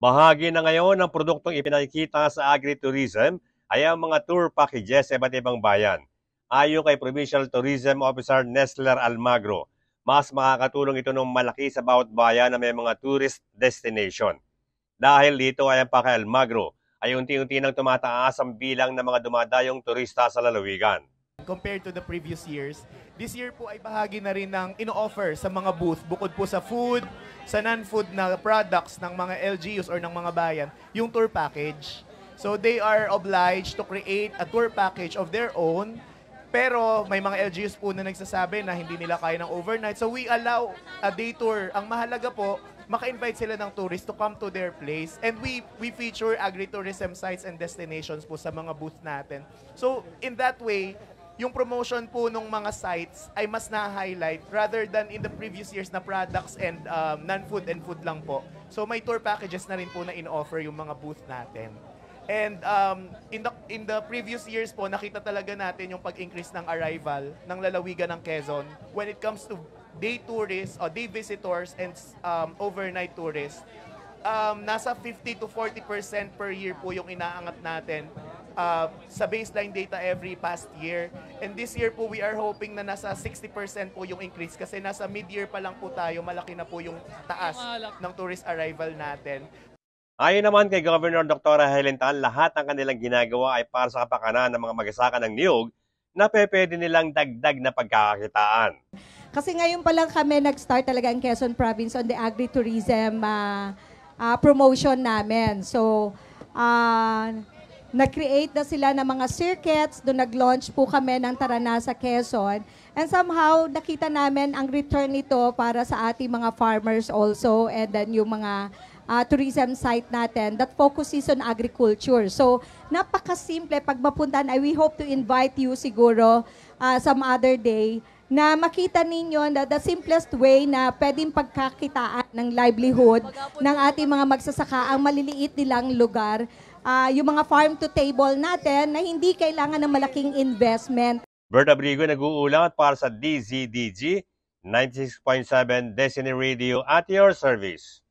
Bahagi na ngayon ng produktong ipinakikita sa agritourism ay ang mga tour packages sa iba't ibang bayan. Ayon kay Provincial Tourism Officer Nesler Almagro, mas makakatulong ito ng malaki sa bawat bayan na may mga tourist destination. Dahil dito ay ang kay Almagro ay unti-unti nang tumataas ang bilang ng mga dumadayong turista sa lalawigan. Compared to the previous years, this year po ay bahagi na rin ng ino-offer sa mga booth, bukod po sa food, sa non-food na products ng mga LGUs or ng mga bayan, yung tour package. So they are obliged to create a tour package of their own, pero may mga LGUs po na nagsasabi na hindi nila kaya ng overnight. So we allow a day tour. Ang mahalaga po, maka-invite sila ng tourists to come to their place. And we feature agritourism sites and destinations po sa mga booth natin. So in that way, yung promotion po ng mga sites ay mas na-highlight rather than in the previous years na products and non-food and food lang po. So may tour packages na rin po na in-offer yung mga booth natin. And in the previous years po, nakita talaga natin yung pag-increase ng arrival ng lalawigan ng Quezon when it comes to day tourists or day visitors and overnight tourists. Nasa 50 to 40% per year po yung inaangat natin sa baseline data every past year. And this year po, we are hoping na nasa 60% po yung increase kasi nasa mid-year pa lang po tayo, malaki na po yung taas ng tourist arrival natin. Ayon naman kay Governor Dr. Helen Tan, lahat ng kanilang ginagawa ay para sa kapakanan ng mga magsasaka ng niyog na pwede nilang dagdag na pagkakakitaan. Kasi ngayon pa lang kami nag-start talaga ang Quezon Province on the agritourism promotion namin. So, nag-create na sila ng mga circuits, doon nag-launch po kami ng Tarana sa Quezon. And somehow, nakita namin ang return nito para sa ating mga farmers also and then yung mga tourism site natin that focuses on agriculture. So, napakasimple. Pag mapuntahan, we hope to invite you siguro some other day na makita ninyo na the simplest way na pwedeng pagkakitaan ng livelihood ng ating mga magsasaka ang maliliit nilang lugar. Yung mga farm to table natin na hindi kailangan ng malaking investment. Bert Abrigo nag-uulat para sa DZDG 96.7 Destiny Radio at your service.